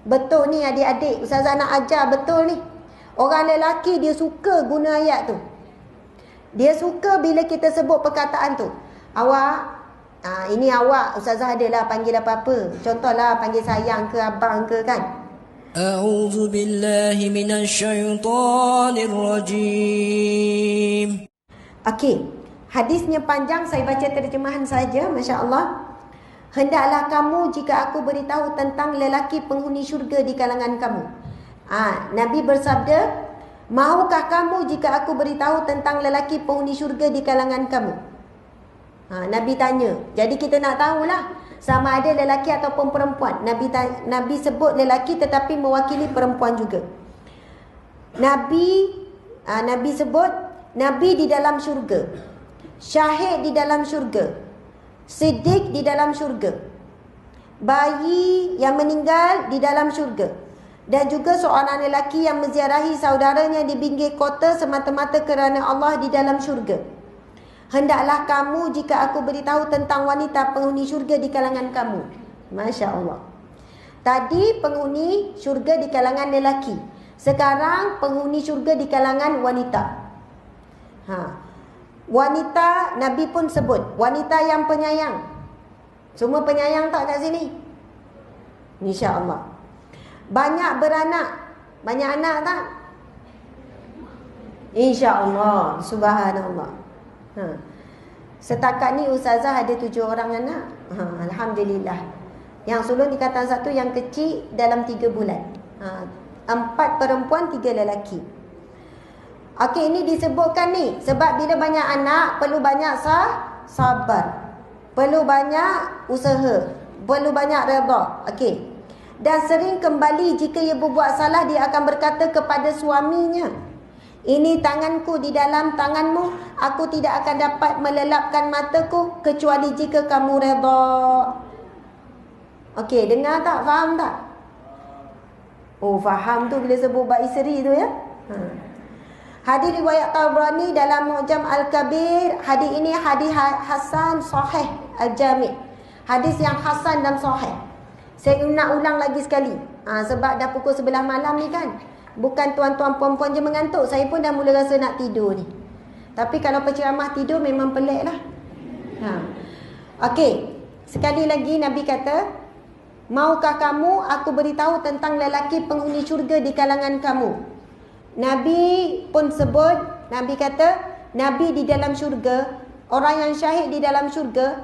Betul ni adik-adik, Ustazah nak ajar betul ni. Orang lelaki dia suka guna ayat tu. Dia suka bila kita sebut perkataan tu. Awak, ini awak, Ustazah adalah panggil apa-apa. Contohlah panggil sayang ke abang ke kan. A'udzu billahi minasyaitonir rajim. Okey, hadisnya panjang, saya baca terjemahan saja, masya-Allah. Hendaklah kamu jika aku beritahu tentang lelaki penghuni syurga di kalangan kamu. Nabi bersabda, mahukah kamu jika aku beritahu tentang lelaki penghuni syurga di kalangan kamu? Nabi tanya. Jadi kita nak tahulah sama ada lelaki ataupun perempuan. Nabi sebut lelaki tetapi mewakili perempuan juga. Nabi sebut Nabi di dalam syurga, syahid di dalam syurga, siddiq di dalam syurga, bayi yang meninggal di dalam syurga, dan juga seorang lelaki yang menziarahi saudaranya di pinggir kota semata-mata kerana Allah di dalam syurga. Hendaklah kamu jika aku beritahu tentang wanita penghuni syurga di kalangan kamu. Masya Allah. Tadi penghuni syurga di kalangan lelaki, sekarang penghuni syurga di kalangan wanita. Wanita, Nabi pun sebut wanita yang penyayang. Semua penyayang tak kat sini? Insya Allah. Banyak beranak. Banyak anak tak? Insya Allah. Subhanallah. Setakat ni Ustazah ada 7 orang anak. Alhamdulillah. Yang sulung ikatan satu, yang kecil dalam 3 bulan. 4 perempuan, 3 lelaki. Okey, ini disebutkan ni sebab bila banyak anak perlu banyak sabar, perlu banyak usaha, perlu banyak redha. Okey. Dan sering kembali jika ia berbuat salah, dia akan berkata kepada suaminya, ini tanganku di dalam tanganmu, aku tidak akan dapat melelapkan mataku kecuali jika kamu redha. Okey, dengar tak? Faham tak? Oh, faham tu bila sebut bab isteri tu ya. Hadis riwayat Tabrani dalam Mu'jam Al-Kabir. Hadis ini hadis hasan sahih Al-Jami'. Hadis yang hasan dan sahih. Saya nak ulang lagi sekali. Sebab dah pukul 11 malam ni kan. Bukan tuan-tuan puan-puan je mengantuk. Saya pun dah mula rasa nak tidur ni. Tapi kalau penceramah tidur memang pelik lah. Okey. Sekali lagi Nabi kata, maukah kamu aku beritahu tentang lelaki penghuni syurga di kalangan kamu? Nabi pun sebut, Nabi kata, Nabi di dalam syurga, orang yang syahid di dalam syurga,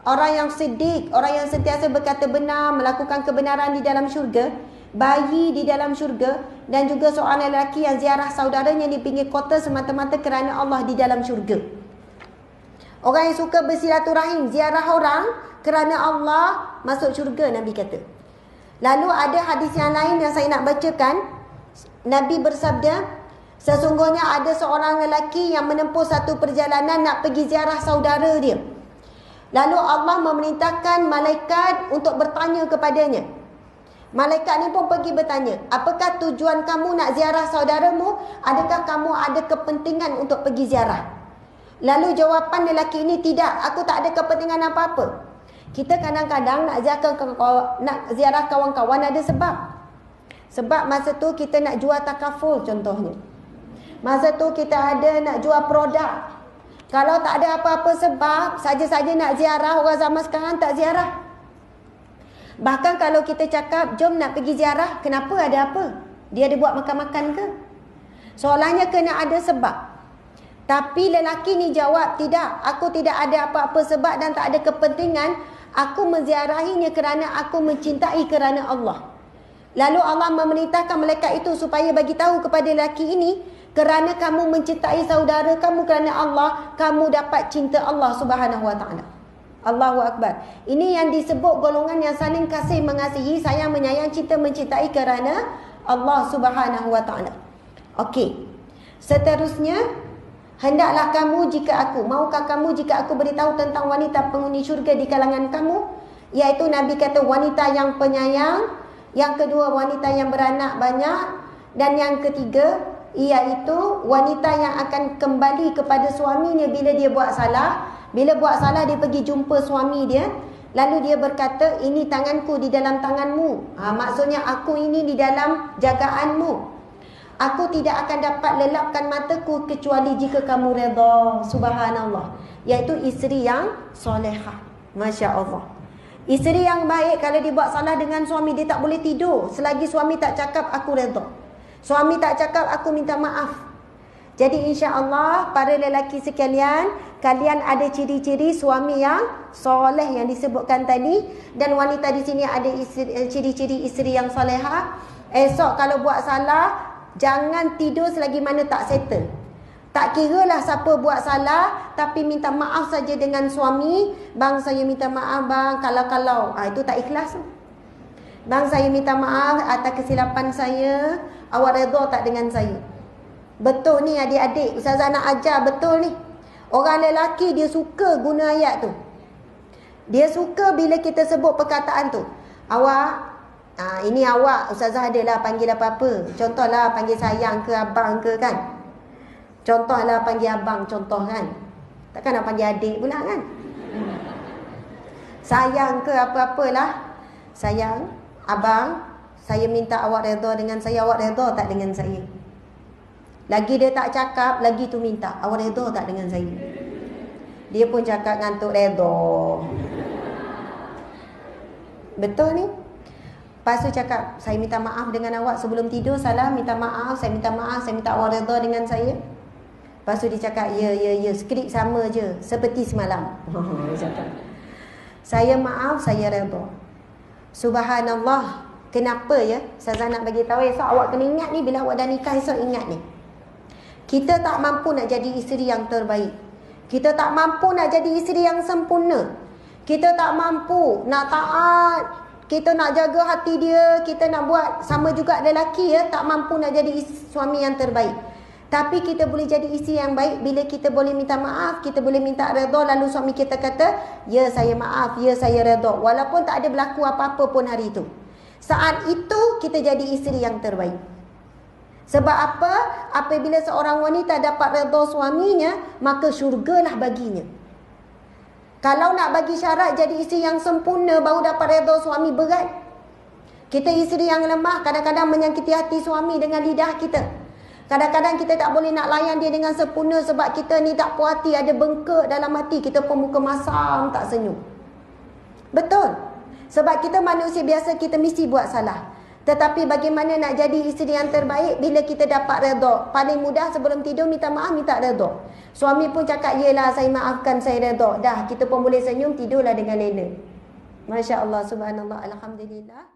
orang yang siddiq, orang yang sentiasa berkata benar, melakukan kebenaran di dalam syurga, bayi di dalam syurga, dan juga seorang lelaki yang ziarah saudaranya di pinggir kota semata-mata kerana Allah di dalam syurga. Orang yang suka bersilaturahim, ziarah orang kerana Allah, masuk syurga, Nabi kata. Lalu ada hadis yang lain yang saya nak bacakan. Nabi bersabda, sesungguhnya ada seorang lelaki yang menempuh satu perjalanan nak pergi ziarah saudara dia. Lalu Allah memerintahkan malaikat untuk bertanya kepadanya. Malaikat ni pun pergi bertanya, apakah tujuan kamu nak ziarah saudaramu? Adakah kamu ada kepentingan untuk pergi ziarah? Lalu jawapan lelaki ini, tidak, aku tak ada kepentingan apa-apa. Kita kadang-kadang nak ziarah kawan-kawan ada sebab. Sebab masa tu kita nak jual takaful contohnya. Masa tu kita ada nak jual produk. Kalau tak ada apa-apa sebab, saja-saja nak ziarah, orang zaman sekarang tak ziarah. Bahkan kalau kita cakap, jom nak pergi ziarah, kenapa, ada apa? Dia ada buat makan-makan ke? Soalannya kena ada sebab. Tapi lelaki ni jawab, tidak, aku tidak ada apa-apa sebab dan tak ada kepentingan. Aku menziarahinya kerana aku mencintai kerana Allah. Lalu Allah memerintahkan malaikat itu supaya bagi tahu kepada lelaki ini, kerana kamu mencintai saudara kamu kerana Allah, kamu dapat cinta Allah Subhanahu wa taala. Allahu akbar. Ini yang disebut golongan yang saling kasih mengasihi, sayang menyayang, cinta mencintai kerana Allah Subhanahu wa taala. Okey. Seterusnya, hendaklah kamu jika aku, maukah kamu jika aku beritahu tentang wanita penghuni syurga di kalangan kamu? Iaitu Nabi kata wanita yang penyayang, yang kedua wanita yang beranak banyak, dan yang ketiga iaitu wanita yang akan kembali kepada suaminya bila dia buat salah. Bila buat salah dia pergi jumpa suami dia, Lalu dia berkata, ini tanganku di dalam tanganmu. Maksudnya aku ini di dalam jagaanmu. Aku tidak akan dapat lelapkan mataku kecuali jika kamu redha. Subhanallah. Iaitu isteri yang solehah. Masya Allah. Isteri yang baik kalau dibuat salah dengan suami, dia tak boleh tidur selagi suami tak cakap aku redha. Suami tak cakap aku minta maaf. Jadi insya-Allah para lelaki sekalian, kalian ada ciri-ciri suami yang soleh yang disebutkan tadi, dan wanita di sini ada ciri-ciri isteri yang solehah. Esok kalau buat salah, jangan tidur selagi mana tak settle. Tak kiralah siapa buat salah, tapi minta maaf saja dengan suami. Bang, saya minta maaf bang, kalau itu tak ikhlas. Bang, saya minta maaf atas kesilapan saya. Awak redha tak dengan saya? Betul ni adik-adik, Ustazah nak ajar betul ni. Orang lelaki dia suka guna ayat tu. Dia suka bila kita sebut perkataan tu. Awak, ini awak, Ustazah adalah panggil apa-apa. Contohlah panggil sayang ke abang ke kan. Contohlah panggil abang, contoh kan. Takkan nak panggil adik pula kan. Sayang ke apa-apalah. Sayang, abang, saya minta awak redha dengan saya. Awak redha tak dengan saya? Lagi dia tak cakap, lagi tu minta, awak redha tak dengan saya? Dia pun cakap ngantuk redha. Betul ni? Lepas tu cakap, saya minta maaf dengan awak sebelum tidur, salah, minta maaf, saya minta awak redha dengan saya. Lepas tu dia cakap, ya, skrip sama je, seperti semalam. Dia cakap, saya maaf, saya redha. Subhanallah. Kenapa ya? Saya nak bagi tahu esok awak kena ingat ni, bila awak dah nikah esok ingat ni. Kita tak mampu nak jadi isteri yang terbaik. Kita tak mampu nak jadi isteri yang sempurna. Kita tak mampu nak taat. Kita nak jaga hati dia. Kita nak buat sama juga lelaki ya. Tak mampu nak jadi suami yang terbaik. Tapi kita boleh jadi isteri yang baik bila kita boleh minta maaf. Kita boleh minta redha. Lalu suami kita kata, ya saya maaf, ya saya redha. Walaupun tak ada berlaku apa-apa pun hari itu. Saat itu kita jadi isteri yang terbaik. Sebab apa? Apabila seorang wanita dapat redha suaminya, maka syurgalah baginya. Kalau nak bagi syarat jadi isteri yang sempurna baru dapat redha suami, berat. Kita isteri yang lemah, kadang-kadang menyakiti hati suami dengan lidah kita. Kadang-kadang kita tak boleh nak layan dia dengan sempurna sebab kita ni tak puas hati, ada bengkak dalam hati. Kita pun muka masam, tak senyum. Betul? Sebab kita manusia biasa, kita mesti buat salah. Tetapi bagaimana nak jadi isteri yang terbaik bila kita dapat redha? Paling mudah sebelum tidur minta maaf, minta redha. Suami pun cakap, yelah saya maafkan, saya redha. Dah, kita pun boleh senyum, tidurlah dengan lena. Masya Allah, subhanallah, alhamdulillah.